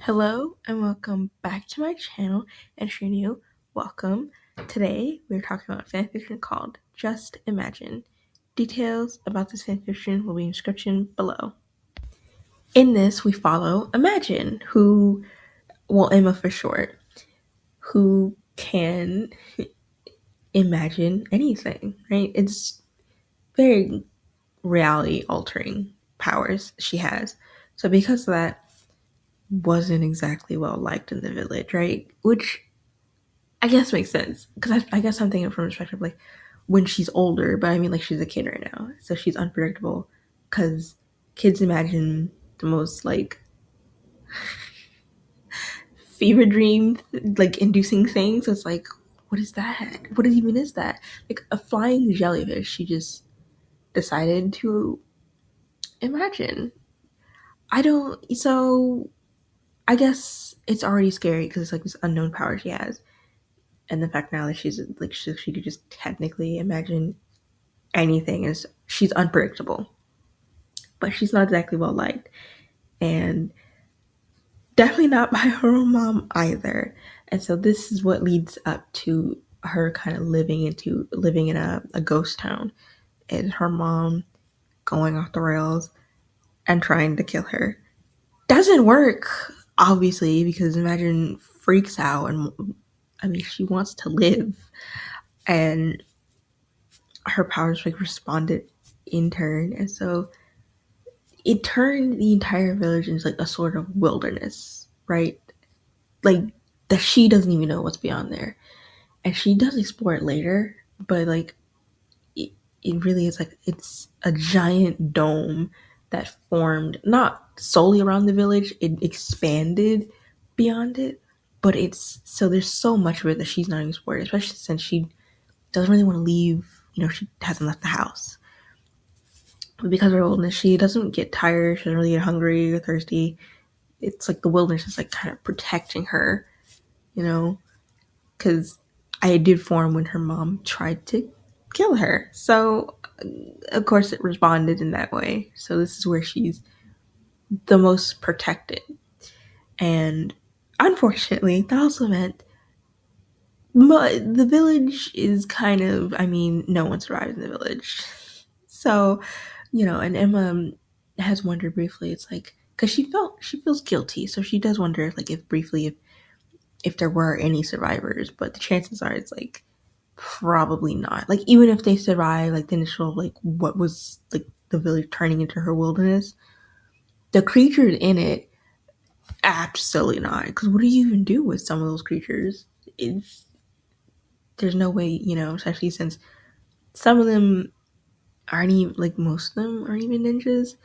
Hello and welcome back to my channel, and if you're new, welcome. Today we're talking about fanfiction called Just Imagine. Details about this fanfiction will be in the description below. In this, we follow Imagine, Emma for short, who can imagine anything, right? It's very reality altering powers she has. So because of that, wasn't exactly well liked in the village, right? Which I guess makes sense because I guess I'm thinking from perspective like when she's older, but I mean like she's a kid right now, so she's unpredictable because kids imagine the most like fever dream like inducing things. So it's like, what is that? What even is that? Like a flying jellyfish. She just decided to imagine. I don't. So I guess it's already scary because it's like this unknown power she has, and the fact now that she's like she could just technically imagine anything is she's unpredictable, but she's not exactly well liked, and definitely not by her own mom either. And so this is what leads up to her kind of living in a ghost town, and her mom going off the rails and trying to kill her. Doesn't work, obviously, because Imagine freaks out, and I mean she wants to live, and her powers like responded in turn, and so it turned the entire village into like a sort of wilderness, right? Like that she doesn't even know what's beyond there. And she does explore it later, but like it really is like it's a giant dome that formed not solely around the village, it expanded beyond it. But it's so there's so much of it that she's not explored, especially since she doesn't really want to leave, she hasn't left the house. But because of her wilderness, she doesn't get tired, she doesn't really get hungry or thirsty. It's like the wilderness is like kind of protecting her, you know, because I did form when her mom tried to kill her. So, of course, it responded in that way. So, this is where she's the most protected. And unfortunately, that also meant the village is kind of, I mean, no one survived in the village. So, and Emma has wondered briefly, it's like, because she feels guilty. So she does wonder, like, if there were any survivors, but the chances are it's like probably not. Like even if they survive, like the initial like what was like the village turning into her wilderness, the creatures in it, absolutely not. Because what do you even do with some of those creatures? It's there's no way, especially since some of them aren't even like most of them aren't even ninjas.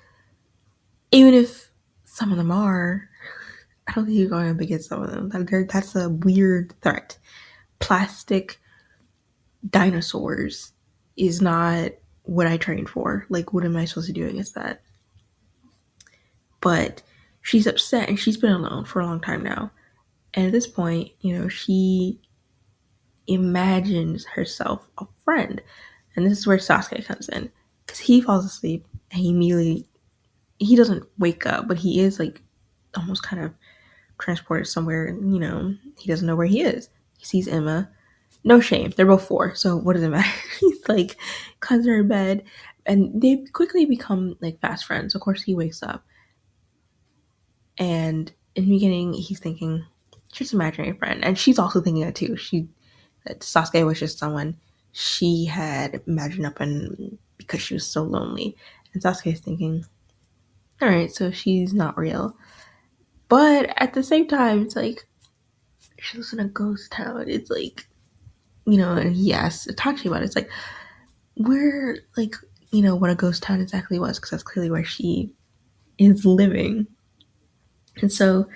Even if some of them are, I don't think you're going up against some of them. That's a weird threat. Plastic dinosaurs is not what I trained for. Like, what am I supposed to do against that? But she's upset and she's been alone for a long time now. And at this point, she imagines herself a friend. And this is where Sasuke comes in. Because he falls asleep and he doesn't wake up, but he is like almost kind of transported somewhere. And, he doesn't know where he is. He sees Emma. No shame. They're both 4. So what does it matter? He's like, cuddles her in bed. And they quickly become like fast friends. Of course, he wakes up. And in the beginning, he's thinking, just imaginary friend. And she's also thinking that too. That Sasuke was just someone she had imagined up in because she was so lonely. And Sasuke's thinking, all right, so she's not real. But at the same time, it's like, she lives in a ghost town. It's like, and he asks Itachi about it. It's like, where, like, what a ghost town exactly was, because that's clearly where she is living. And so,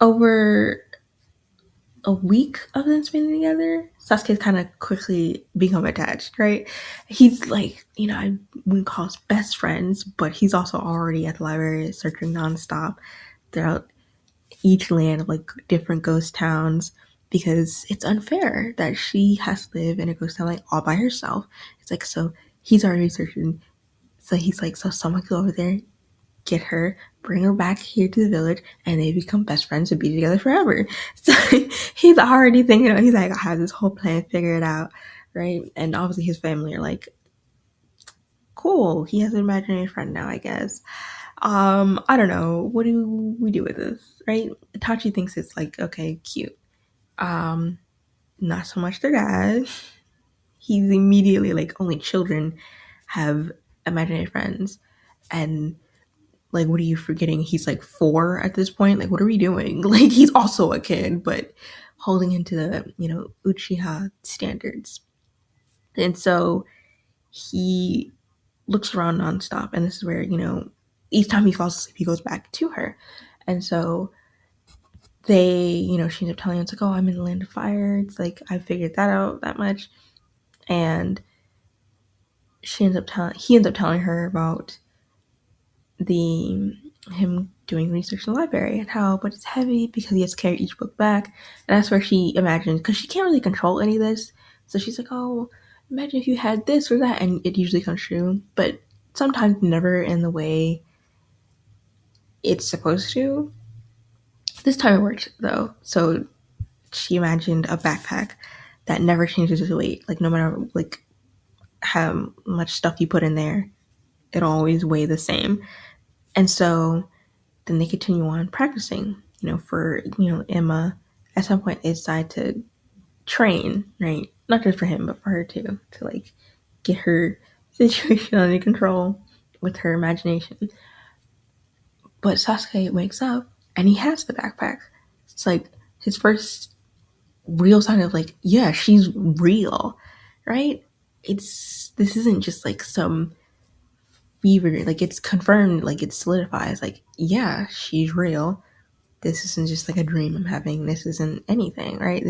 over a week of them spending together, Sasuke's kind of quickly become attached, right? He's like, I wouldn't call us best friends, but he's also already at the library searching nonstop throughout each land of like different ghost towns because it's unfair that she has to live in a ghost town like all by herself. It's like, so he's already searching. So he's like, so someone go over there get her, bring her back here to the village, and they become best friends and be together forever. So he's already thinking, he's like, I have this whole plan figured out, right? And obviously his family are like, cool, he has an imaginary friend now, I guess. I don't know. What do we do with this, right? Itachi thinks it's like, okay, cute. Um, Not so much their dad. He's immediately like, only children have imaginary friends. And like, what are you forgetting? He's like 4 at this point. Like, what are we doing? Like, he's also a kid, but holding into the, Uchiha standards. And so he looks around nonstop. And this is where, each time he falls asleep, he goes back to her. And so she ends up telling him, it's like, oh, I'm in the land of fire. It's like, I figured that out that much. And he ends up telling her about the him doing research in the library and how, but it's heavy because he has to carry each book back. And that's where she imagines, because she can't really control any of this. So she's like, oh, imagine if you had this or that. And it usually comes true, but sometimes never in the way it's supposed to. This time it worked though. So she imagined a backpack that never changes its weight. Like no matter like how much stuff you put in there, it'll always weigh the same. And so then they continue on practicing, for, Emma at some point they decide to train, right? Not just for him, but for her too, to like get her situation under control with her imagination. But Sasuke wakes up and he has the backpack. It's like his first real sign of like, yeah, she's real, right? This isn't just like some fever, like it's confirmed, like it solidifies, like, yeah, she's real. This isn't just like a dream I'm having. This isn't anything, right?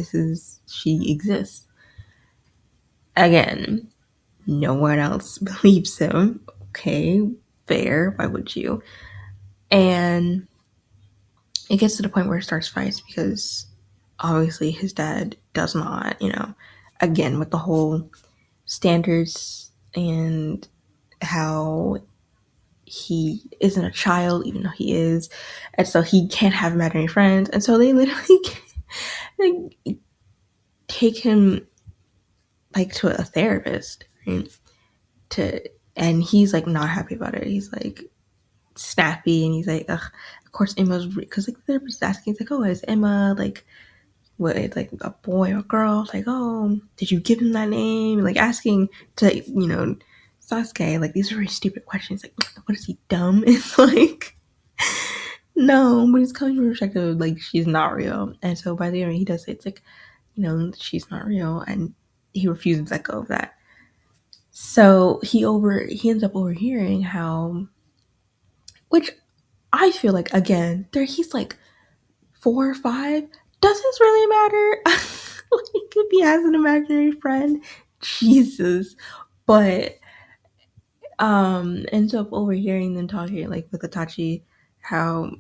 She exists. Again, no one else believes him. Okay, fair. Why would you? And it gets to the point where it starts fights because obviously his dad does not, again, with the whole standards and how he isn't a child, even though he is. And so he can't have imaginary friends. And so they literally like, take him like to a therapist, right? And he's like not happy about it. He's like snappy and he's like, ugh, of course Emma's, because like the therapist is asking, it's like, oh, is Emma like, what, like a boy or a girl? Like, oh, did you give him that name? Like asking to, Sasuke, like these are very stupid questions. Like, what is he, dumb? It's like, no, but it's coming from a perspective of like she's not real. And so by the end he does say it's like, she's not real, and he refuses to let go of that. So he ends up overhearing how, which I feel like again, there he's like 4 or 5. Does this really matter? Like if he has an imaginary friend, Jesus. But ends up overhearing them talking like with Itachi how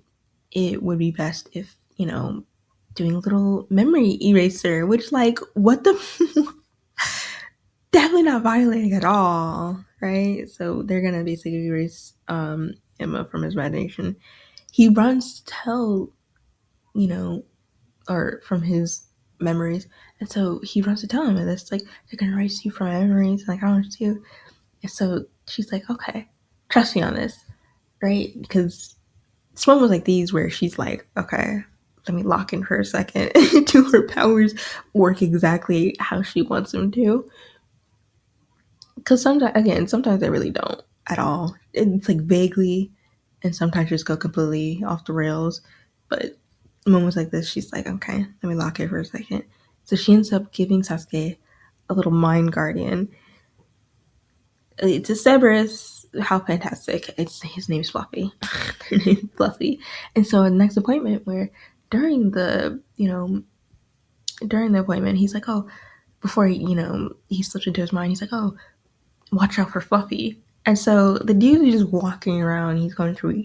it would be best if, doing a little memory eraser, which like what the definitely not violating at all, right? So they're gonna basically erase Emma from his imagination. He runs to tell, or from his memories, and so he runs to tell him this, like, they're gonna erase you from memories, like I want you to. And so she's like, okay, trust me on this, right? Because it's moments like these where she's like, okay, let me lock in for a second to her powers work exactly how she wants them to. Because sometimes they really don't at all. It's like vaguely, and sometimes just go completely off the rails. But moments like this, she's like, okay, let me lock it for a second. So she ends up giving Sasuke a little mind guardian. It's a Cerberus. How fantastic! His name's Fluffy. Their name's Fluffy. And so the next appointment, where during the appointment, he's like, oh, before he slipped into his mind, he's like, oh, watch out for Fluffy. And so the dude is just walking around. He's going through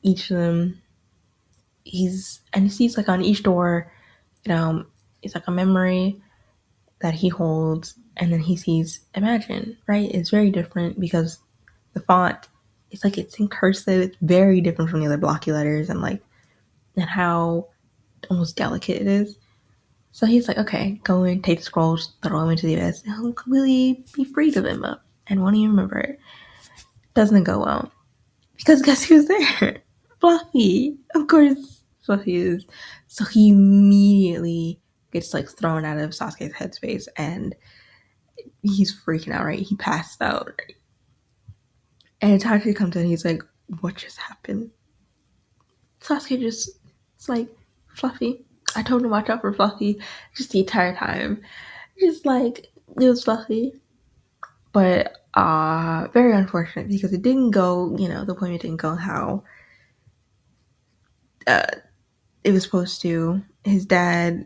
each of them. He sees like on each door, it's like a memory that he holds, and then he sees Imagine. Right? It's very different because the font it's like it's in cursive. It's very different from the other blocky letters, and like and how almost delicate it is. So he's like, okay, go and take the scrolls, throw them into the abyss, and he'll completely be freed of Emma and won't even remember it. Doesn't go well. Because guess who's there? Fluffy. Of course Fluffy is. So he immediately gets like thrown out of Sasuke's headspace and he's freaking out, right? He passed out, right? And Itachi comes in, he's like, what just happened? Sasuke just, it's like, Fluffy. I told him to watch out for Fluffy just the entire time. Just like, it was Fluffy. But very unfortunate because it didn't go, the appointment didn't go how uh, it was supposed to. His dad,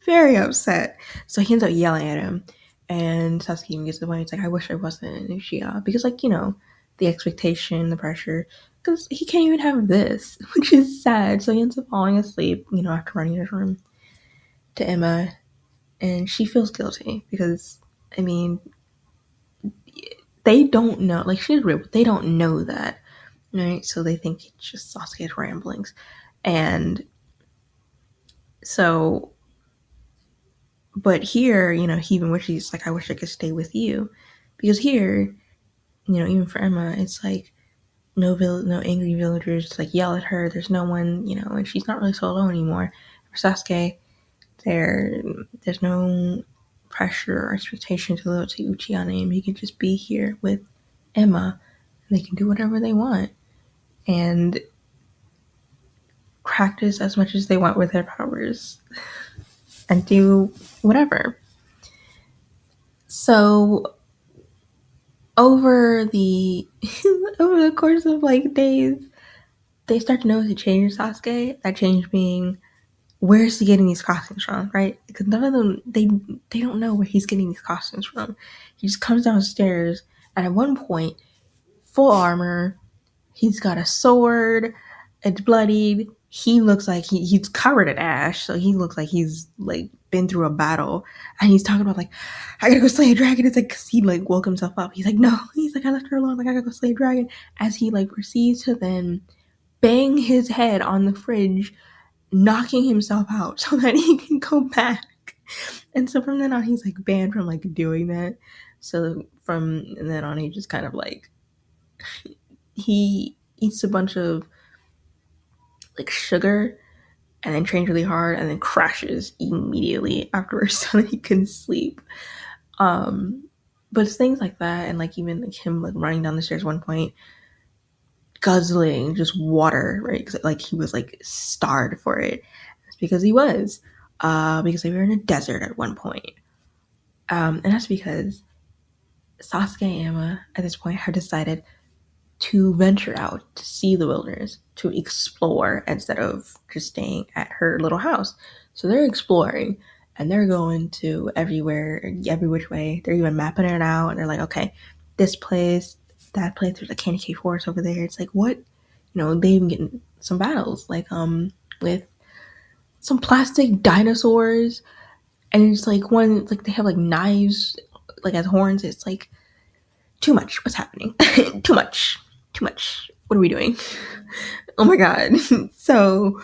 very upset. So he ends up yelling at him. And Sasuke even gets to the point, it's like, I wish I wasn't in Uchiha. Because, like, the expectation, the pressure. Because he can't even have this, which is sad. So he ends up falling asleep, after running his room to Emma. And she feels guilty because, I mean, they don't know. Like, she's real, but they don't know that. Right? So they think it's just Sasuke's ramblings. And so, but here, he even wishes, he's like, I wish I could stay with you. Because here, even for Emma, it's like, no angry villagers like yell at her. There's no one, and she's not really so alone anymore. For Sasuke, there's no pressure or expectation to live up to Uchiha name. He can just be here with Emma, and they can do whatever they want and practice as much as they want with their powers and do whatever. So over the over the course of like days, they start to notice a change in Sasuke. That change being, where's he getting these costumes from, right? Because none of them, they don't know where he's getting these costumes from. He just comes downstairs, and at one point, full armor, he's got a sword, it's bloodied. He looks like he's covered in ash, so he looks like he's like been through a battle. And he's talking about like, I gotta go slay a dragon. It's like, cause he like woke himself up. He's like, no, he's like, I left her alone. Like, I gotta go slay a dragon. As he like proceeds to then bang his head on the fridge, knocking himself out so that he can go back. And so from then on, he's like banned from like doing that. So from then on, he just kind of like, he eats a bunch of like sugar and then trains really hard and then crashes immediately afterwards so that he can sleep. Um, but it's things like that, and like even like him like running down the stairs one point, guzzling just water, right? Cause, like he was like starved for it. It's because he was, because they were in a desert at one point. And that's because Sasuke and Emma at this point have decided to venture out to see the wilderness, to explore instead of just staying at her little house. So they're exploring and they're going to everywhere, every which way. They're even mapping it out and they're like, okay, this place, that place, there's a candy cane forest over there. It's like, what? They even get some battles, like with some plastic dinosaurs, and it's like one, like they have like knives, like as horns. It's like too much. What's happening? Too much. Too much. What are we doing? Oh my god. So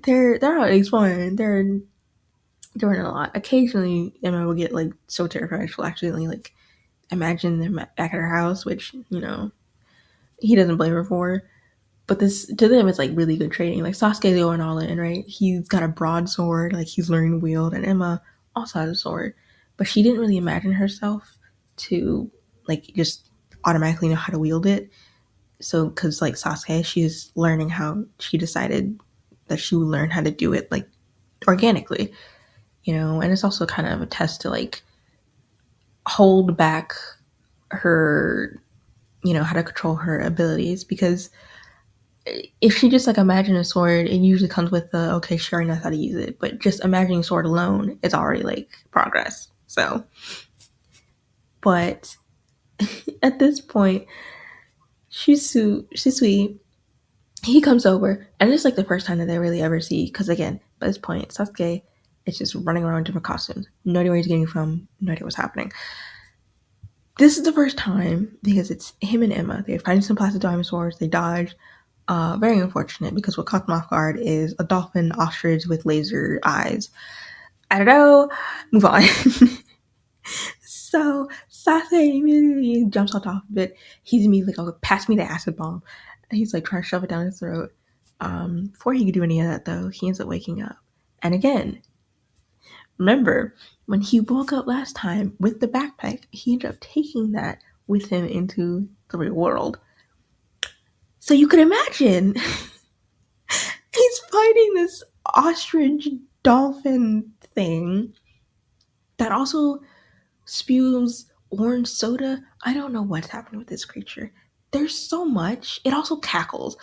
they're out exploring. They're doing a lot. Occasionally Emma will get like so terrified she'll accidentally like imagine them back at her house, which, he doesn't blame her for. But this, to them, it's like really good training. Like Sasuke's going all in, right? He's got a broadsword, like he's learning to wield, and Emma also has a sword. But she didn't really imagine herself to like just automatically know how to wield it. So, because like Sasuke, she's learning how, she decided that she would learn how to do it like organically, and it's also kind of a test to like hold back her, how to control her abilities. Because if she just like imagine a sword, it usually comes with the, okay, she already knows how to use it. But just imagining sword alone is already like progress. So, but at this point, she's sweet. He comes over, and it's like the first time that they really ever see. Because again, by this point, Sasuke is just running around in different costumes. No idea where he's getting from. No idea what's happening. This is the first time because it's him and Emma. They're fighting some plastic dinosaurs. They dodge. Very unfortunate because what caught them off guard is a dolphin ostrich with laser eyes. I don't know. Move on. So Sasuke immediately jumps on top of it. He's immediately like, "Oh, pass me the acid bomb." And he's like trying to shove it down his throat. Before he could do any of that, though, he ends up waking up. And again, remember when he woke up last time with the backpack, he ended up taking that with him into the real world. So you can imagine he's fighting this ostrich dolphin thing that also spews orange soda. I don't know what's happening with this creature. There's so much. It also cackles.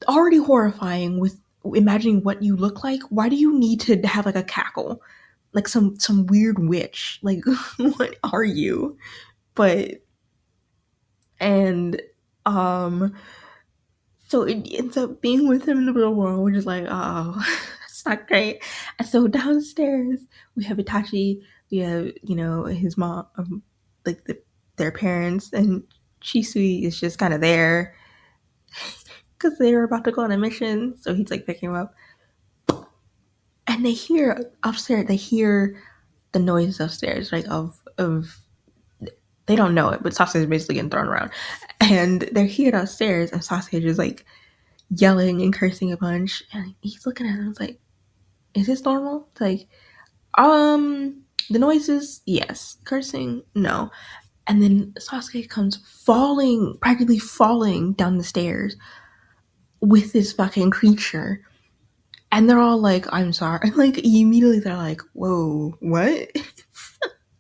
Already horrifying with imagining what you look like. Why do you need to have like a cackle? Like some weird witch. Like what are you? But and um so it ends up being with him in the real world, which is like, oh, it's not great. And so downstairs we have Itachi, we have, his mom, like their parents, and Chisui is just kind of there because they were about to go on a mission. So he's like picking him up, and they hear upstairs. They hear the noise upstairs, like of they don't know it, but Sasuke is basically getting thrown around, and they're here upstairs, and Sasuke is just like yelling and cursing a bunch, and he's looking at him. It's like, is this normal? It's like, the noises, yes. Cursing, no. And then Sasuke comes practically falling down the stairs with this fucking creature. And they're all like, I'm sorry. Like, immediately they're like, whoa, what?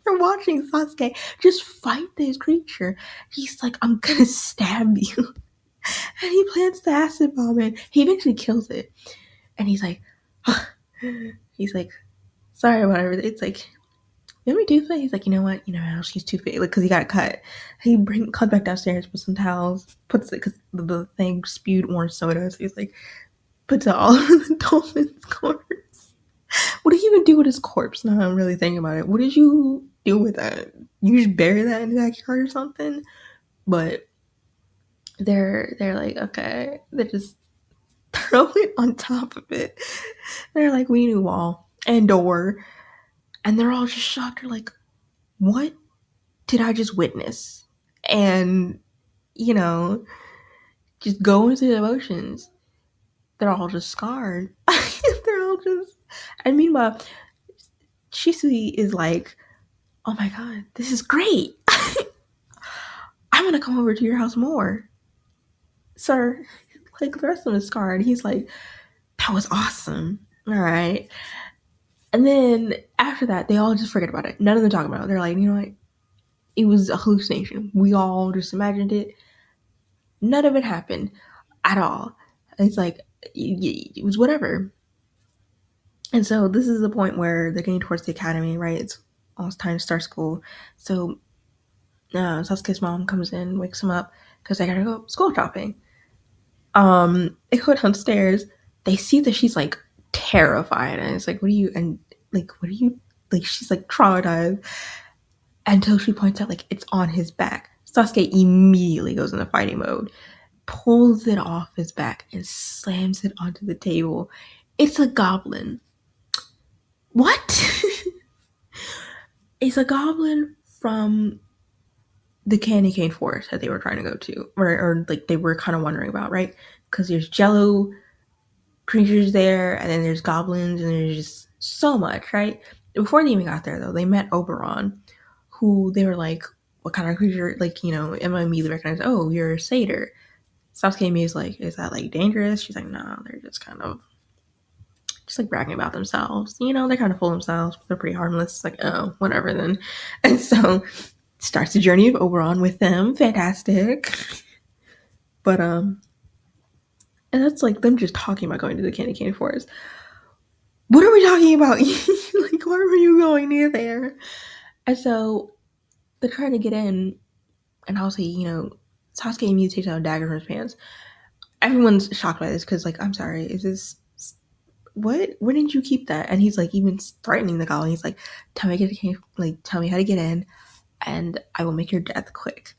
They're watching Sasuke just fight this creature. He's like, I'm gonna stab you. And he plants the acid bomb and he eventually kills it. And he's like, he's like, sorry about everything. It's like, you know what do? He's like, you know what? She's too big. Like, because he got cut. He comes back downstairs, puts some towels, puts it, because the thing spewed orange soda. So he's like, puts it all over the dolphin's corpse. What did he even do with his corpse? Now I'm really thinking about it. What did you do with that? You just bury that in the backyard or something? But they're like, okay. They just throw it on top of it. They're like, we need a wall and door. And they're all just shocked. They're like, what did I just witness? And, just go into the emotions. They're all just scarred. They're all just. And meanwhile, Shisui is like, oh my god, this is great. I'm gonna come over to your house more. Sir, like the rest of them is scarred. He's like, that was awesome. All right. And then after that, they all just forget about it. None of them talk about it. They're like, you know what? It was a hallucination. We all just imagined it. None of it happened at all. It's like, it was whatever. And so this is the point where they're getting towards the academy, right? It's almost time to start school. So Sasuke's mom comes in, wakes him up because they gotta go school shopping. They go downstairs. They see that she's like terrified, and it's like, what are you? Like, she's like traumatized until she points out like it's on his back. Sasuke immediately goes into fighting mode, pulls it off his back, and slams it onto the table. It's a goblin. What? It's a goblin from the candy cane forest that they were trying to go to, or like they were kind of wondering about, right? Because there's jello creatures there, and then there's goblins, and there's just so much, right? Before they even got there, though, they met Oberon, who they were like, what kind of creature? Like, Emma immediately recognized, oh, you're a satyr. Sasuke is like, is that like dangerous? She's like, no, they're just kind of just like bragging about themselves. They're kind of full of themselves. They're pretty harmless. It's like, oh, whatever then. And so starts the journey of Oberon with them. Fantastic. But and that's like them just talking about going to the candy cane forest. What are we talking about? Like, why were you going near there? And so they're trying to get in, and I'll say, Sasuke immediately takes out a dagger from his pants. Everyone's shocked by this because, like, I'm sorry, is this what? Where did you keep that? And he's like even threatening the goblin. He's like, tell me how to get in. and I will make your death quick.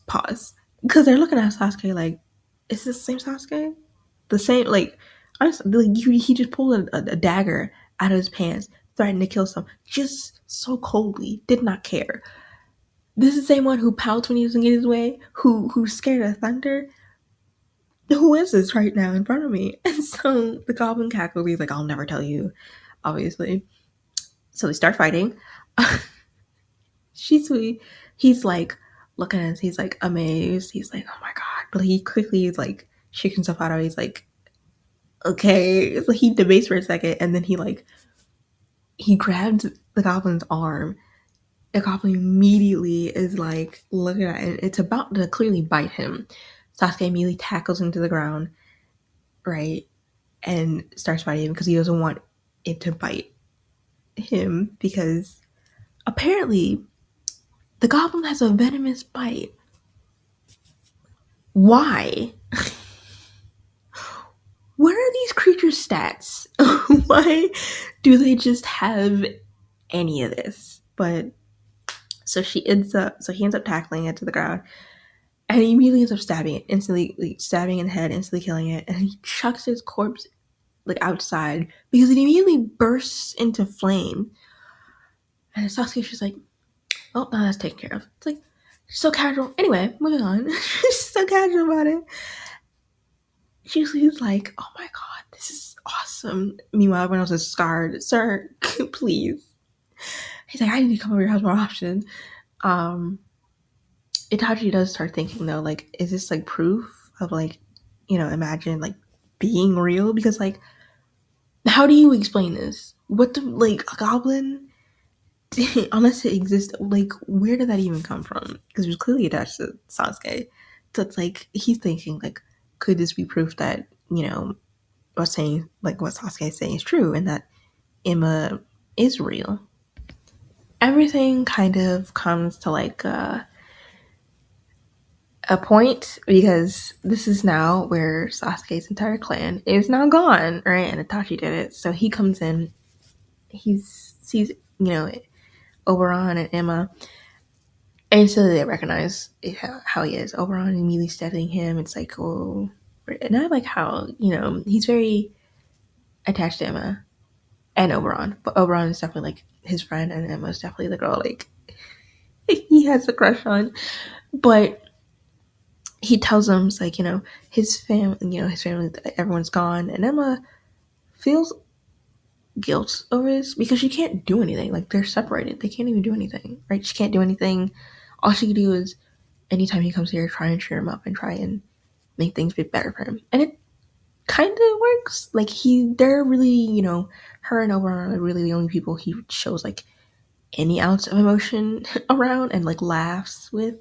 Pause. Because they're looking at Sasuke like, is this the same Sasuke? The same, like, honestly, like, he just pulled a dagger out of his pants, threatened to kill some, just so coldly, did not care. This is the same one who pouts when he doesn't get his way, who's scared of thunder. Who is this right now in front of me? And so the goblin cackles. He's like, I'll never tell you, obviously. So they start fighting. She's sweet. He's like looking at us. He's like amazed. He's like, oh my god. But he quickly like shakes himself out of it. He's like, okay. So he debates for a second, and then he grabs the goblin's arm. The goblin immediately is like looking at it. It's about to clearly bite him. Sasuke immediately tackles him to the ground, right? And starts fighting him because he doesn't want it to bite him because apparently the goblin has a venomous bite. Why? What are these creatures' stats? Why do they just have any of this? But so he ends up tackling it to the ground, and he immediately ends up stabbing it, instantly like, stabbing in the head, instantly killing it, and he chucks his corpse like outside because it immediately bursts into flame. And Sasuke's just like, oh, no, that's taken care of. It's like, so casual. Anyway, moving on. She's so casual about it. She's like, oh my god, this is awesome. Meanwhile, everyone else is scarred. Sir, please. He's like, I need to come over your house more often. Itachi does start thinking though, like, is this like proof of like, imagine like being real? Because like, how do you explain this? What the like a goblin? Unless it exists, like where did that even come from? Because it was clearly attached to Sasuke. So it's like he's thinking like, could this be proof that what's saying like what Sasuke is saying is true and that Emma is real? Everything kind of comes to like a point because this is now where Sasuke's entire clan is now gone, right? And Itachi did it, so he comes in. He sees Oberon and Emma. And so they recognize how he is. Oberon immediately studying him. It's like, oh, and I like how he's very attached to Emma and Oberon, but Oberon is definitely like his friend, and Emma is definitely the girl like he has a crush on. But he tells them it's like his family, everyone's gone, and Emma feels guilt over this because she can't do anything. Like they're separated, they can't even do anything, right? She can't do anything. All she can do is anytime he comes here, try and cheer him up and try and make things a bit better for him. And it kind of works. Like they're really, her and Oberon are really the only people he shows like any ounce of emotion around and like laughs with.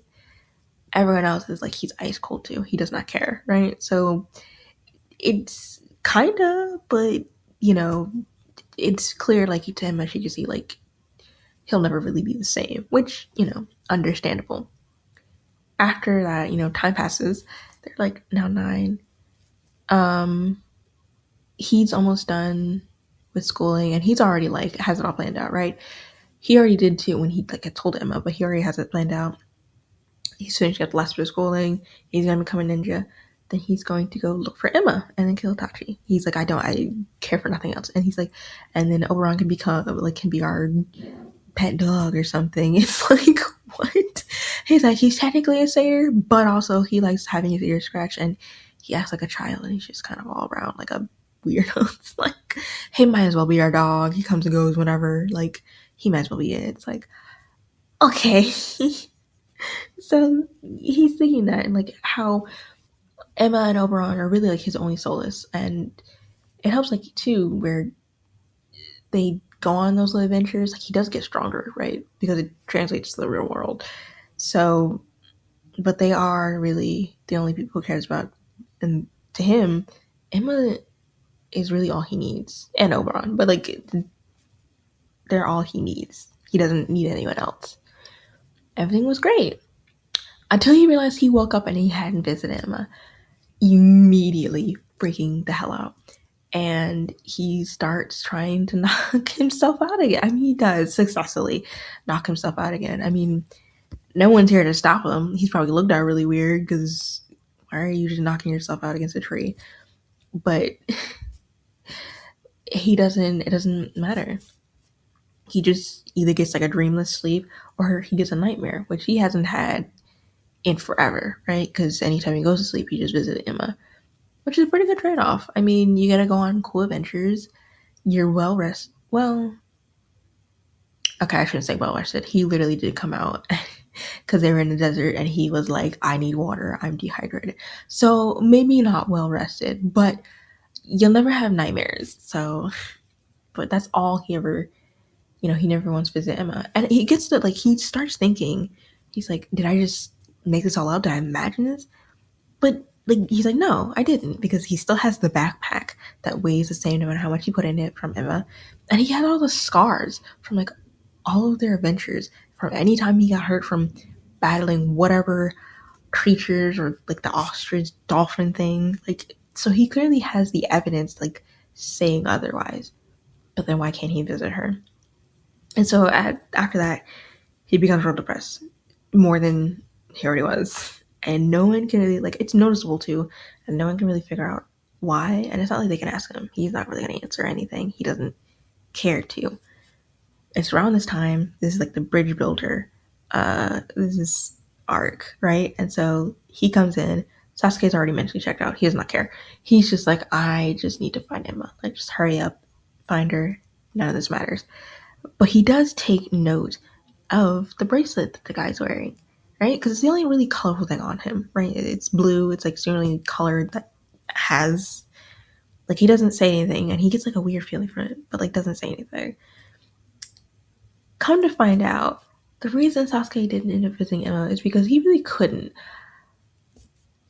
Everyone else is like he's ice cold too. He does not care, right? So it's kind of, but it's clear like to him as you can see like he'll never really be the same, which understandable. After that, time passes. They're like now 9. He's almost done with schooling, and he's already like has it all planned out, right? He already did too when he like had told Emma, but he already has it planned out. He's finished up the last bit of schooling. He's gonna become a ninja. Then he's going to go look for Emma and then kill Itachi. He's like, I care for nothing else. And he's like, and then Oberon can be our pet dog or something. It's like, what? He's like, he's technically a satyr, but also he likes having his ears scratched, and he acts like a child, and he's just kind of all around like a weirdo. It's like, he might as well be our dog. He comes and goes whenever. Like, he might as well be it. It's like, okay. So he's thinking that, and like how Emma and Oberon are really like his only solace, and it helps like too where they go on those little adventures. Like he does get stronger, right? Because it translates to the real world. So, but they are really the only people who cares about, and to him, Emma is really all he needs, and Oberon. But like they're all he needs. He doesn't need anyone else. Everything was great until he realized he woke up and he hadn't visited Emma. Immediately freaking the hell out. and he starts trying to knock himself out again. I mean, he does successfully knock himself out again. I mean, no one's here to stop him. He's probably looked at really weird because why are you just knocking yourself out against a tree? But he doesn't, it doesn't matter. He just either gets like a dreamless sleep or he gets a nightmare, which he hasn't had in forever, right? Because anytime he goes to sleep, he just visits Emma, which is a pretty good trade off. I mean, you gotta go on cool adventures. You're well rested. Well, okay, I shouldn't say well rested. He literally did come out because they were in the desert and he was like, I need water. I'm dehydrated. So maybe not well rested, but you'll never have nightmares. So, but that's all he ever, he never wants to visit Emma. And he gets to, like, he starts thinking, he's like, did I just make this all up? Did I imagine this? But, like, he's like, no, I didn't, because he still has the backpack that weighs the same no matter how much he put in it from Emma. And he had all the scars from, like, all of their adventures, from any time he got hurt from battling whatever creatures or, like, the ostrich dolphin thing. Like, so he clearly has the evidence, like, saying otherwise. But then why can't he visit her? And so after that, he becomes real depressed, more than he already was. And no one can really, like, it's noticeable too, and no one can really figure out why. And it's not like they can ask him. He's not really going to answer anything. He doesn't care to. It's around this time, this is like the bridge builder, this is arc, right? And so he comes in. Sasuke's already mentally checked out. He does not care. He's just like, I just need to find Emma. Like, just hurry up, find her. None of this matters. But he does take note of the bracelet that the guy's wearing, right? Because it's the only really colorful thing on him, right? It's blue. It's like the only color that has, like, he doesn't say anything, and he gets like a weird feeling from it, but like doesn't say anything. Come to find out, the reason Sasuke didn't end up visiting Emma is because he really couldn't.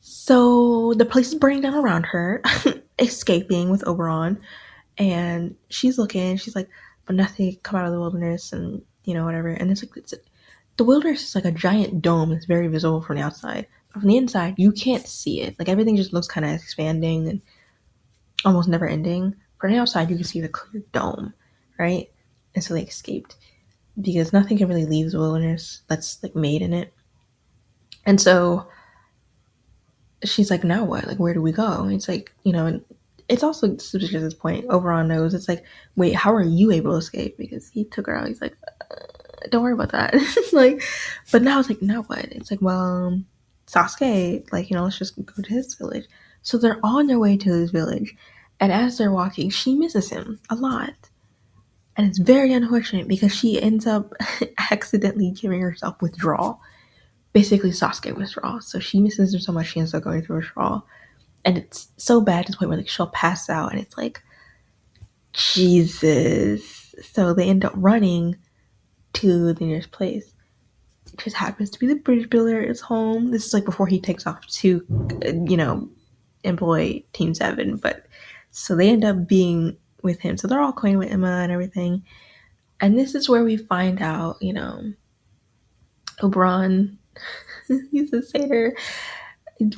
So the place is burning down around her, escaping with Oberon, and she's looking. She's like, but nothing come out of the wilderness, and whatever. And the wilderness is like a giant dome that's very visible from the outside. But from the inside, you can't see it. Like, everything just looks kind of expanding and almost never ending. From the outside, you can see the clear dome, right? And so they escaped because nothing can really leave the wilderness that's like made in it. And so she's like, now what? Like, where do we go? And it's like, and it's also suspicious at this point. Oberon knows. It's like, wait, how are you able to escape? Because he took her out. He's like, don't worry about that. Like, but now it's like, now what? It's like, well, Sasuke, like, let's just go to his village. So they're on their way to his village. And as they're walking, she misses him a lot. And it's very unfortunate because she ends up accidentally giving herself withdrawal. Basically, Sasuke withdrawal. So she misses him so much, she ends up going through withdrawal. And it's so bad to the point where, like, she'll pass out. And it's like, Jesus. So they end up running to the nearest place. It just happens to be the bridge builder's home. This is like before he takes off to, employ Team 7. But so they end up being with him. So they're all acquainted with Emma and everything. And this is where we find out, Oberon, he's a satyr.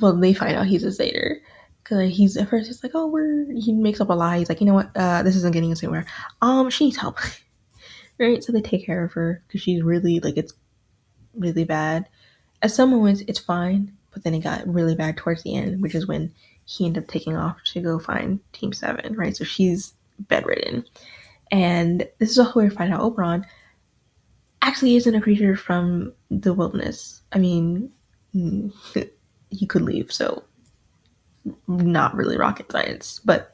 Well, they find out he's a satyr. Because he's at first, it's like, oh, he makes up a lie. He's like, you know what? This isn't getting us anywhere. She needs help. Right? So they take care of her because she's really, like, it's really bad. At some moments, it's fine, but then it got really bad towards the end, which is when he ended up taking off to go find Team 7, right? So she's bedridden. And this is also where we find out Oberon actually isn't a creature from the wilderness. I mean, he could leave, so not really rocket science. But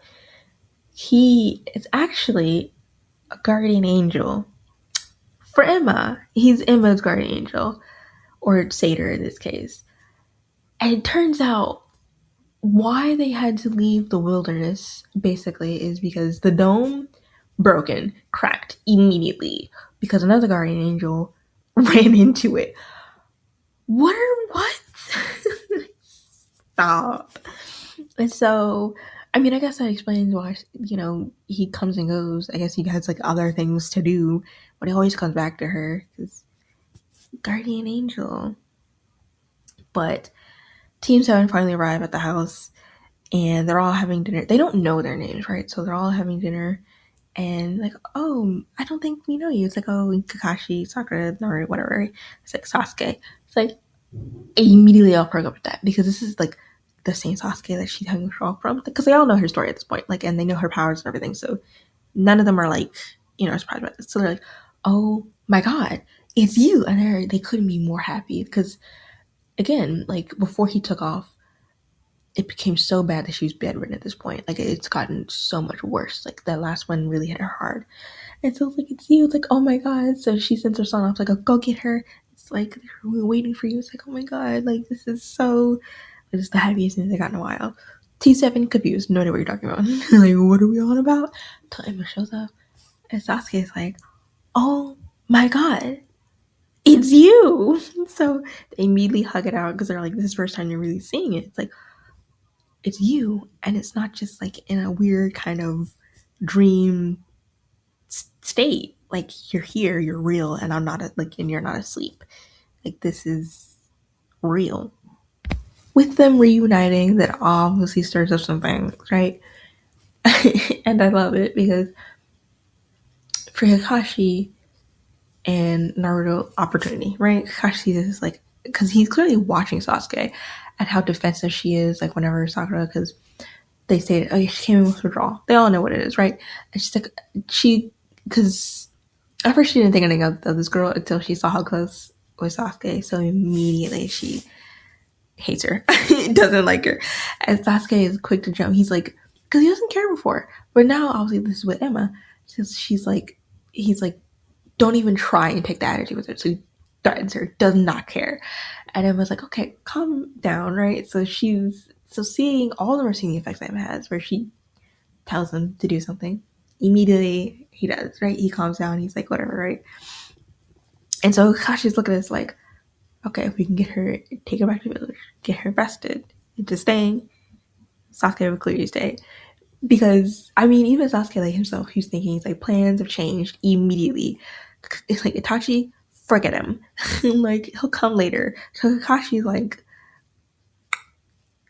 he is actually a guardian angel for Emma. He's Emma's guardian angel, or satyr in this case. And it turns out why they had to leave the wilderness basically is because the dome broken, cracked immediately because another guardian angel ran into it. What? Stop. And so, I mean, I guess that explains why, he comes and goes. I guess he has like other things to do, but he always comes back to her because guardian angel. But Team 7 finally arrive at the house, and they're all having dinner. They don't know their names, right? So they're all having dinner, and like, oh, I don't think we know you. It's like, oh, Kakashi, Sakura, Naruto, whatever. Right? It's like Sasuke. It's like immediately I'll perk up with that because this is like the same Sasuke that she's having trouble from because they all know her story at this point, like, and they know her powers and everything. So none of them are like, surprised by this. So they're like, oh my god, it's you, and they couldn't be more happy because again, like before he took off, it became so bad that she was bedridden at this point. Like it's gotten so much worse. Like that last one really hit her hard. And so it's like, it's you. It's like, oh my god. So she sends her son off, like, oh, go get her. It's like, we're waiting for you. It's like, oh my god. Like, this is so, it's the happiest news I got in a while. T7 confused. No idea what you're talking about. Like, what are we on about? Till Emma shows up. And Sasuke is like, oh my god. It's you. So they immediately hug it out because they're like, this is the first time you're really seeing it. It's like, it's you. And it's not just like in a weird kind of dream state. Like you're here, you're real, and I'm not like, and you're not asleep. Like this is real. With them reuniting, that obviously stirs up some things, right? And I love it because for Kakashi and Naruto, opportunity, right? Kakashi is like, because he's clearly watching Sasuke and how defensive she is, like whenever Sakura, because they say, oh, she came in with withdrawal. They all know what it is, right? And she's like, because at first she didn't think anything of this girl until she saw how close with Sasuke. So immediately she hates her, doesn't like her. And Sasuke is quick to jump. He's like, because he doesn't care before. But now, obviously, this is with Emma. She's like, he's like, don't even try and take the attitude with her. So he threatens her, does not care. And Emma's like, okay, calm down, right? So seeing, all of them are seeing the effects that Emma has, where she tells him to do something. Immediately, he does, right? He calms down. He's like, whatever, right? And so Kashi's looking at this like, okay, if we can get her, take her back to the village, get her vested into staying, Sasuke would clearly stay. Because, I mean, even Sasuke, like himself, he's thinking, he's like, plans have changed immediately. It's like, Itachi, forget him. Like, he'll come later. So Kakashi's like,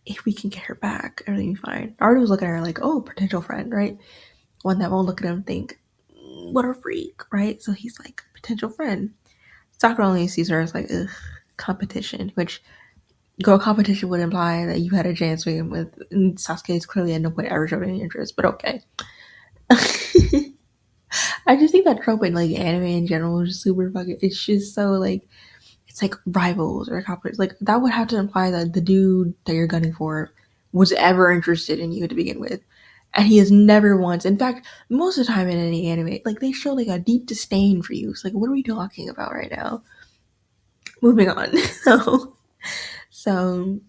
if we can get her back, everything's fine. Naruto's looking at her like, oh, potential friend, right? One that won't look at him and think, what a freak, right? So he's like, potential friend. Sakura only sees her as like, ugh, competition, which girl competition would imply that you had a chance with Sasuke is clearly at no point ever showed any interest, but okay. I just think that trope in like anime in general is just super fucking, it's just so like, it's like rivals or competition. Like that would have to imply that the dude that you're gunning for was ever interested in you to begin with. And he has never once, in fact, most of the time in any anime, like they show like a deep disdain for you. It's like, what are we talking about right now? Moving on. So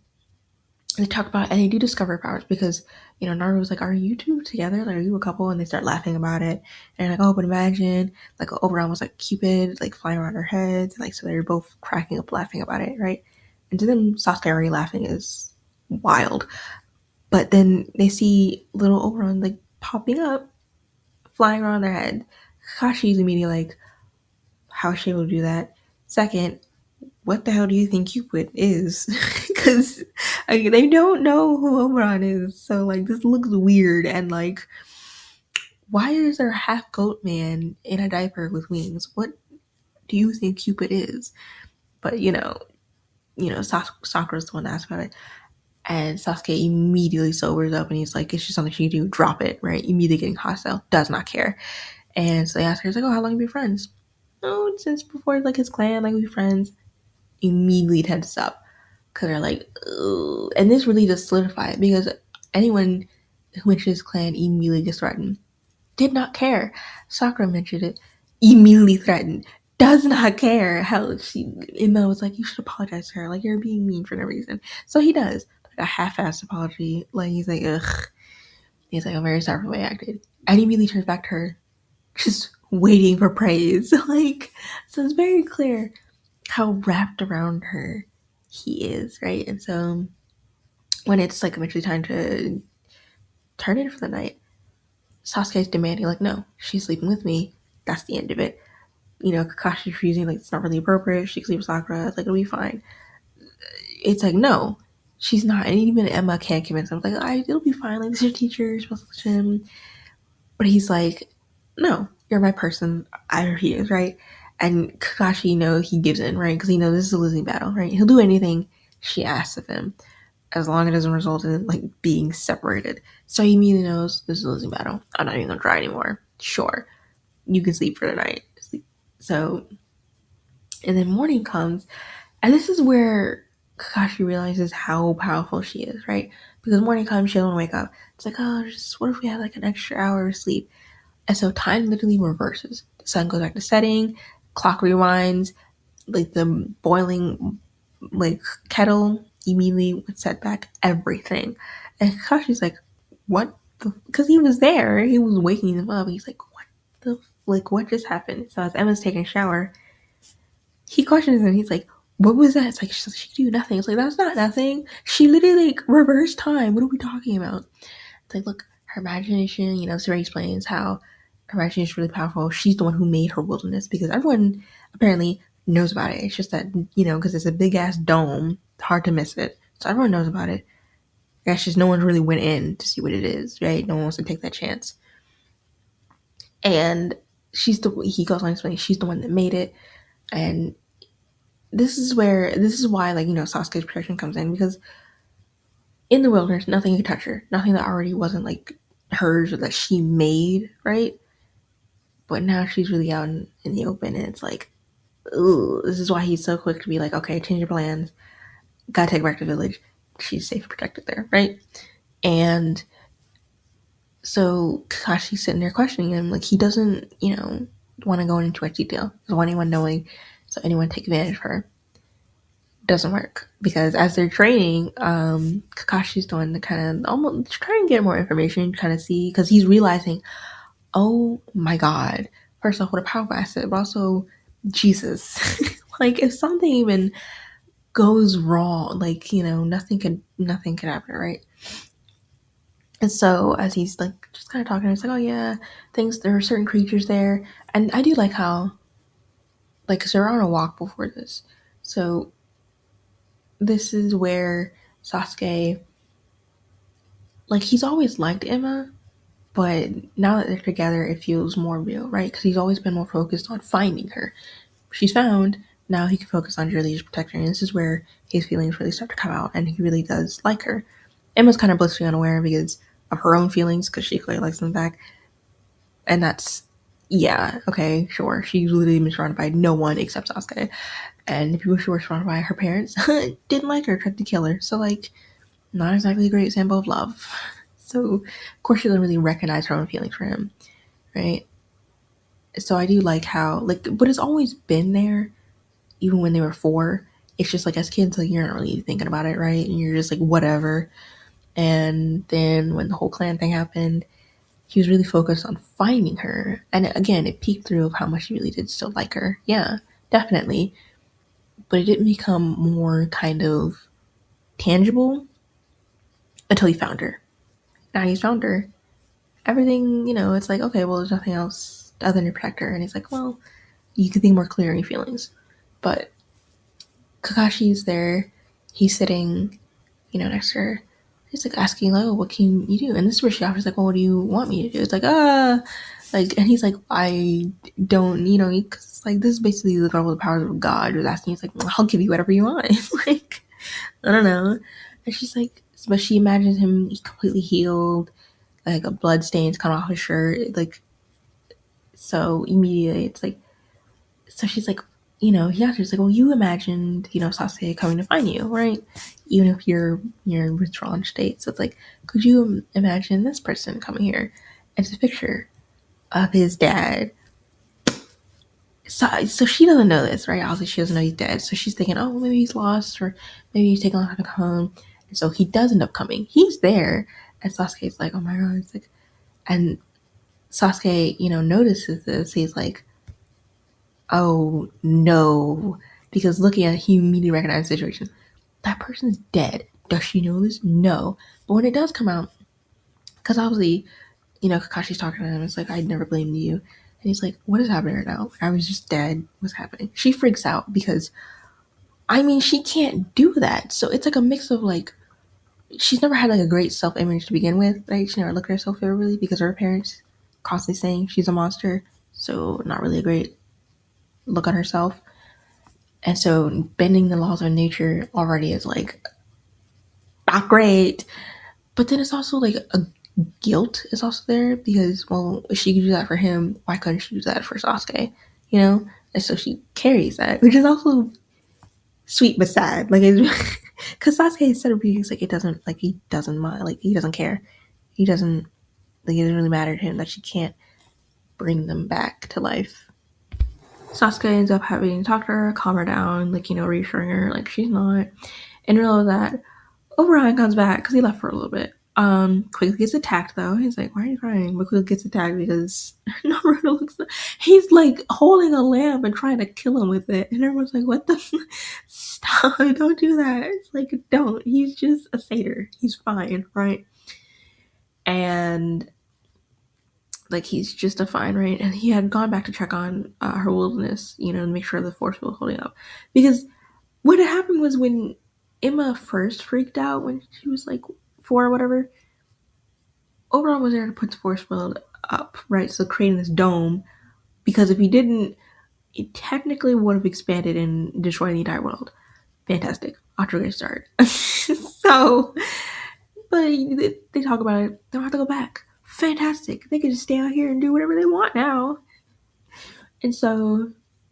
they talk about, and they do discover powers because, Naruto's like, are you two together? Like, are you a couple? And they start laughing about it. And like, oh, but imagine, like, Oberon was like Cupid, like flying around her heads. Like, so they're both cracking up laughing about it, right? And to them, Sasuke already laughing is wild. But then they see little Oberon like popping up, flying around their head. Kakashi's immediately like, how is she able to do that? Second, what the hell do you think Cupid is? Because they don't know who Oberon is. So, like, this looks weird. And, like, why is there a half goat man in a diaper with wings? What do you think Cupid is? But, Sakura's the one that asked about it. And Sasuke immediately sobers up and he's like, it's just something she can do. Drop it, right? Immediately getting hostile. Does not care. And so they ask her, he's like, oh, how long have you been friends? Oh, since before, like, his clan, like, we friends. Immediately tense up because they're like, ugh. And this really does solidify it because anyone who mentions clan immediately gets threatened. Did not care. Sakura mentioned it, immediately threatened. Does not care. Hell, Emma was like, you should apologize to her. Like, you're being mean for no reason. So he does. Like a half-assed apology. Like, he's like, ugh. He's like, I'm very sorry for the way I acted. And he immediately turns back to her, just waiting for praise. Like, so it's very clear how wrapped around her he is, right? And so when it's like eventually time to turn in for the night, Sasuke's demanding, like, no, she's sleeping with me. That's the end of it. Kakashi's refusing, like, it's not really appropriate. She can sleep with Sakura. It's like, it'll be fine. It's like, no, she's not. And even Emma can't convince him. Like, it'll be fine. Like, this is your teacher. You're supposed to listen to him. But he's like, no, you're my person. I refuse, right? And Kakashi, he gives in, right? Because he knows this is a losing battle, right? He'll do anything she asks of him as long as it doesn't result in, like, being separated. So he immediately knows this is a losing battle. I'm not even going to try anymore. Sure, you can sleep for the night. Sleep. So, and then morning comes, and this is where Kakashi realizes how powerful she is, right? Because morning comes, she doesn't wake up. It's like, oh, just what if we had like an extra hour of sleep? And so time literally reverses. The sun goes back to setting, clock rewinds, like the boiling like kettle immediately would set back everything. And Kakashi's like, what the? Because he was there, he was waking them up. He's like, what the? Like, what just happened? So as Emma's taking a shower, he questions him. He's like, what was that? It's like, she could do nothing. It's like, that's not nothing. She literally like reversed time. What are we talking about? It's like, look, her imagination, Suri explains how her imagination is really powerful. She's the one who made her wilderness because everyone apparently knows about it. It's just that, because it's a big ass dome, it's hard to miss it. So everyone knows about it. It's just no one really went in to see what it is, right? No one wants to take that chance. And he goes on explaining she's the one that made it. And this is why, Sasuke's protection comes in because in the wilderness, nothing could touch her. Nothing that already wasn't like hers or that she made, right? But now she's really out in the open, and it's like, ooh, this is why he's so quick to be like, okay, change your plans. Gotta take her back to the village. She's safe and protected there, right? And so Kakashi's sitting there questioning him, like he doesn't, want to go into too much detail. Doesn't want anyone knowing, so anyone take advantage of her. Doesn't work because as they're training, Kakashi's doing the kind of almost trying to get more information, kind of see because he's realizing, oh my god, first off, what a powerful asset, but also Jesus. Like if something even goes wrong, like nothing could happen, right? And so as he's like just kind of talking, it's like, oh yeah, there are certain creatures there, and I do like how, like, because they're on a walk before this, so this is where Sasuke, like, he's always liked Emma, but now that they're together, it feels more real, right? Because he's always been more focused on finding her. She's found, now he can focus on really just protecting her. And this is where his feelings really start to come out, and he really does like her. Emma's kind of blissfully unaware because of her own feelings, because she clearly likes them back. And that's, yeah, okay, sure. She's literally been surrounded by no one except Sasuke. And the people she was surrounded by, her parents, didn't like her, tried to kill her. So, like, not exactly a great example of love. So, of course, she doesn't really recognize her own feelings for him, right? So I do like how, like, but it's always been there, even when they were 4. It's just like as kids, like you're not really thinking about it, right? And you're just like whatever. And then when the whole clan thing happened, he was really focused on finding her. And again, it peeked through of how much he really did still like her. Yeah, definitely. But it didn't become more kind of tangible until he found her. Now he's found her. Everything, it's like, okay, well, there's nothing else other than to protect her. And he's like, well, you can think more clear in your feelings. But Kakashi's there. He's sitting, next to her. He's like asking, like, oh, what can you do? And this is where she offers, like, well, what do you want me to do? It's like, like, and he's like, I don't, because it's like, this is basically the girl with the powers of God was asking. He's like, well, I'll give you whatever you want. Like, I don't know. And she's like, but she imagines him completely healed, like a blood stains come off his shirt, like, so immediately it's like, so she's like, he asked her, like, well, you imagined, Sasuke coming to find you, right? Even if you're in withdrawn state. So it's like, could you imagine this person coming here? And it's a picture of his dad. So she doesn't know this, right? Obviously, she doesn't know he's dead. So she's thinking, oh, maybe he's lost, or maybe he's taking a long time to come. And so he does end up coming. He's there. And Sasuke's like, oh my god. It's like, and Sasuke, notices this. He's like, oh no, because looking at it, he immediately recognizes the situation. That person's dead. Does she know this? No. But when it does come out, because obviously, Kakashi's talking to him, it's like, I never blamed you. And he's like, what is happening right now? I was just dead. What's happening? She freaks out because, I mean, she can't do that. So it's like a mix of like, she's never had like a great self image to begin with. Like she never looked at herself favorably because of her parents constantly saying she's a monster. So not really a great look on herself. And so bending the laws of nature already is like not great. But then it's also like a guilt is also there because, well, if she could do that for him, why couldn't she do that for Sasuke? You know? And so she carries that, which is also sweet but sad. Like, it's because Sasuke instead of being like, it doesn't, like, he doesn't mind, like, he doesn't care. He doesn't, like, it doesn't really matter to him that she can't bring them back to life. Sasuke ends up having to talk to her, calm her down, like, reassuring her, like, she's not. In the middle of that, O'Brien comes back because he left for a little bit. Quickly gets attacked though. He's like, "Why are you crying?" But quickly gets attacked because Naruto looks. He's like holding a lamp and trying to kill him with it, and everyone's like, "What the? Stop! Don't do that!" It's like, don't. He's just a satyr. He's fine, right? And like he's just a fine, right? And he had gone back to check on her wilderness, to make sure the force was holding up, because what had happened was when Emma first freaked out when she was like 4 or whatever, Oberon was there to put the force field up, right? So creating this dome, because if he didn't, it technically would have expanded and destroyed the entire world. Fantastic. Off to a great start. So, but they talk about it. They don't have to go back. Fantastic. They can just stay out here and do whatever they want now. And so,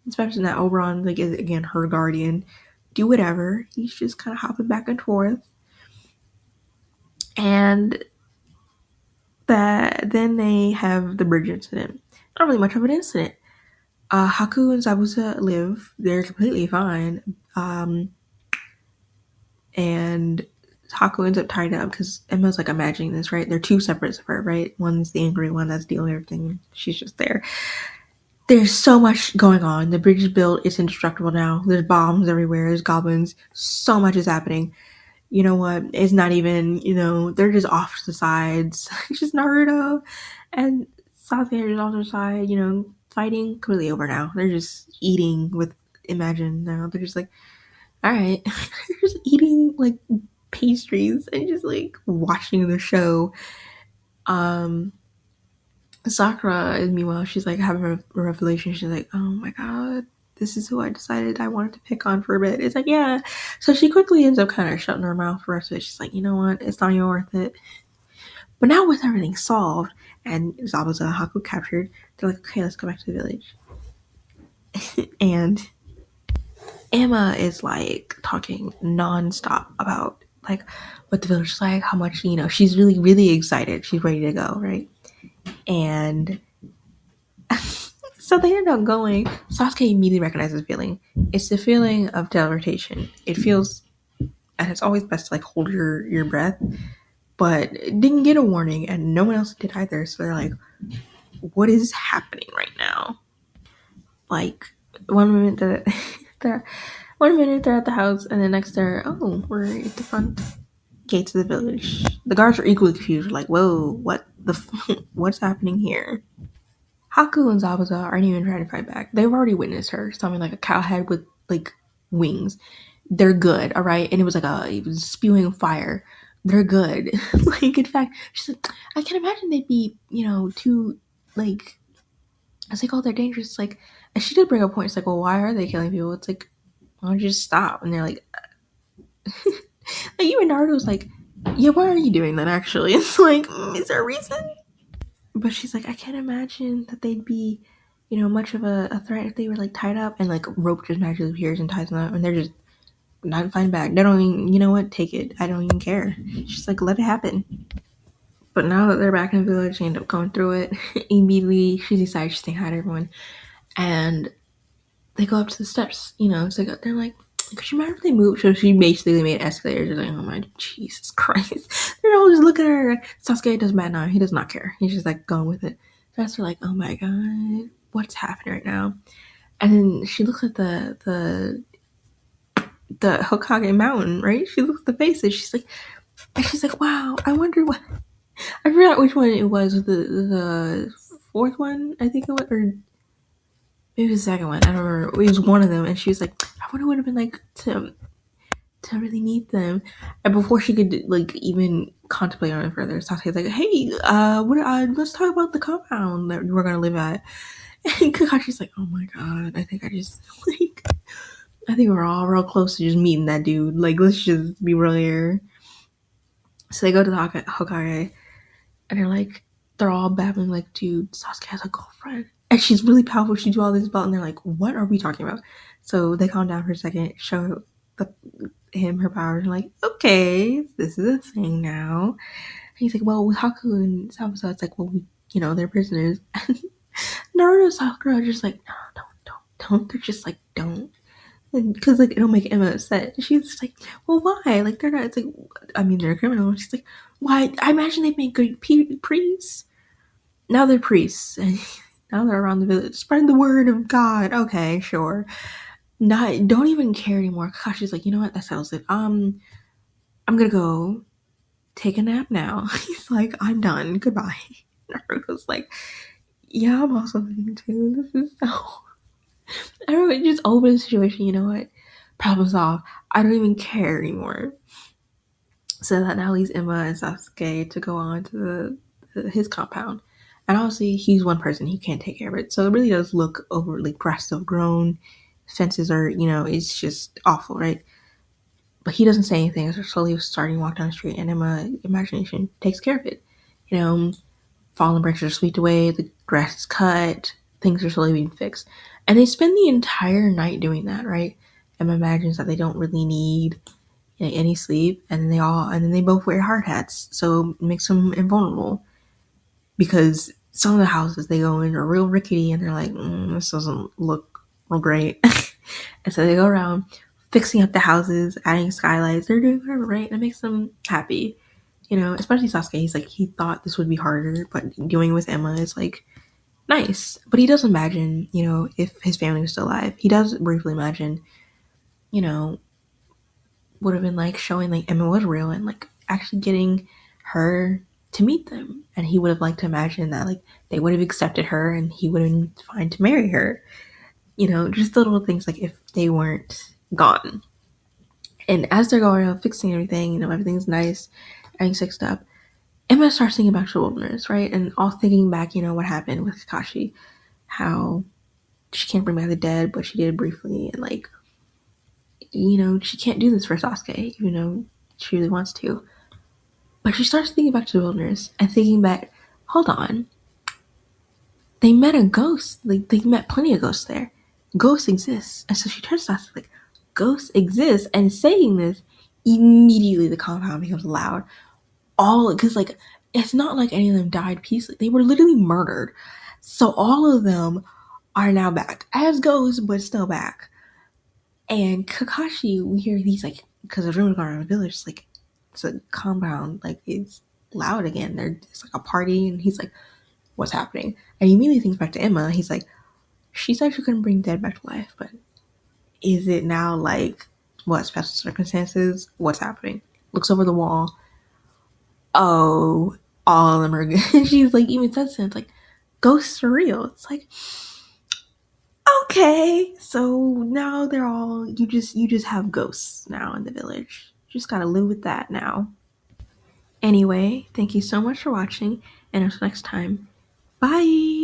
especially that Oberon, like, is again her guardian, do whatever. He's just kind of hopping back and forth. And that then they have the bridge incident. Not really much of an incident. Haku and Zabuza live. They're completely fine. And Haku ends up tied up because Emma's like imagining this, right? They're two separates of her, right? One's the angry one that's dealing with everything. She's just there. There's so much going on. The bridge is built. It's indestructible now. There's bombs everywhere. There's goblins. So much is happening. You know what? It's not even, they're just off to the sides. It's just Naruto and Sasuke is on their side, fighting. Completely over now. They're just eating with Imagine now. They're just like, all right. They're just eating like pastries and just like watching the show. Um, Sakura is meanwhile, she's like having a revelation. She's like, oh my god, this is who I decided I wanted to pick on for a bit. It's like, yeah. So she quickly ends up kind of shutting her mouth for the rest of it. She's like, you know what? It's not even worth it. But now with everything solved and Zabuza and Haku captured, they're like, okay, let's go back to the village. And Emma is like talking nonstop about like what the village is like, how much, she's really, really excited. She's ready to go, right? And so they end up going. Sasuke immediately recognizes the feeling. It's the feeling of teleportation. It feels, and it's always best to like hold your breath, but it didn't get a warning, and no one else did either. So they're like, "What is happening right now?" Like 1 minute they're 1 minute they're at the house, and the next they're we're at the front gates of the village. The guards are equally confused. Like, whoa, what's happening here? Haku and Zabuza aren't even trying to fight back. They've already witnessed her something like a cowhead with like wings. They're good, all right. And it was spewing fire. They're good. Like in fact, she's like, I can imagine they'd be, too like, I was like, oh, they're dangerous. Like, and she did bring up points like, well, why are they killing people? It's like, why don't you just stop? And they're like, like even Naruto's like, yeah, why are you doing that? Actually, it's like, is there a reason? But she's like, I can't imagine that they'd be, much of a threat if they were like tied up and like rope just magically appears and ties them up and they're just not fighting back. They don't even, you know what, take it. I don't even care. She's like, let it happen. But now that they're back in the village, they end up going through it. Immediately, she decides to say hi to everyone. And they go up to the steps, so they're like, could you mind if they move? So she basically made escalators. They're like, oh my Jesus Christ. They're all just looking at her. Sasuke doesn't matter now. He does not care. He's just like going with it. So they're like, oh my god, what's happening right now? And then she looks at the Hokage mountain, right? She looks at the faces. She's like, wow, I wonder what, I forgot which one it was. The fourth one, I think it was, or maybe the second one. I don't remember. It was one of them. And she was like, I wonder what it would have been like to really meet them. And before she could like even contemplate on it further, Sasuke's like, "Hey, what? Let's talk about the compound that we're gonna live at." And Kakashi's like, "Oh my god, I think I just like, I think we're all real close to just meeting that dude. Like, let's just be real here." So they go to the Hokage, and they're all babbling like, "Dude, Sasuke has a girlfriend, and she's really powerful. She do all this about," and they're like, "What are we talking about?" So they calm down for a second, show the him her powers, and like, "Okay, this is a thing now." And he's like, "Well, with Haku and Sabusa, it's like, well, they're prisoners." And Naruto and Sakura are just like, "No, don't." They're just like, "Don't." Because like it'll make Emma upset. She's just like, "Well, why? Like they're not." It's like, I mean, they're a criminal. She's like, "Why? I imagine they'd make good priests. Now they're priests, and now they're around the village, spread the word of God." Okay, sure. Not don't even care anymore. Kakashi's like, "You know what? That settles it. I'm gonna go take a nap now." He's like, "I'm done. Goodbye." Naruto's like, "Yeah, I'm also leaving too. This is so." I don't know. It just open the situation. You know what? Problem solved. I don't even care anymore. So that now leaves Emma and Sasuke to go on to his compound. And obviously, he's one person. He can't take care of it. So it really does look overly grass still grown. Fences are, it's just awful, right? But he doesn't say anything as they're slowly starting to walk down the street. And Emma, imagination, takes care of it. You know, fallen branches are swept away. The grass is cut. Things are slowly being fixed. And they spend the entire night doing that, right? Emma imagines that they don't really need any sleep, and then they both wear hard hats, so it makes them invulnerable. Because some of the houses they go in are real rickety, and they're like, this doesn't look real great. And so they go around fixing up the houses, adding skylights. They're doing whatever, right? And it makes them happy. Especially Sasuke. He's like, he thought this would be harder, but doing it with Emma is like nice. But he does imagine, if his family was still alive, he does briefly imagine, you know, would have been like showing like Emma was real and like actually getting her to meet them. And he would have liked to imagine that like they would have accepted her and he would have been fine to marry her. Just the little things like if they weren't gone. And as they're going around fixing everything, everything's nice, everything's fixed up. Emma starts thinking back to the wilderness, right? And all thinking back, what happened with Kakashi, how she can't bring back the dead, but she did briefly, and like, she can't do this for Sasuke, even though she really wants to. But she starts thinking back to the wilderness and thinking back, hold on, they met a ghost. Like, they met plenty of ghosts there. Ghosts exist. And so she turns to Sasuke like, ghosts exist. And saying this, immediately the compound becomes loud. Because like, it's not like any of them died peacefully. They were literally murdered. So all of them are now back as ghosts, but still back. And Kakashi, we hear these like, because the rumors going around the village, it's like, it's a compound, like it's loud again. It's like a party, and he's like, "What's happening?" And he immediately thinks back to Emma. He's like, "She said she couldn't bring dead back to life, but is it now like what special circumstances? What's happening?" Looks over the wall. Oh, all of them are good. She's like, even says it, like, ghosts are real. It's like, okay, so now they're all you just have ghosts now in the village. You just gotta live with that now. Anyway, thank you so much for watching, and until next time, bye.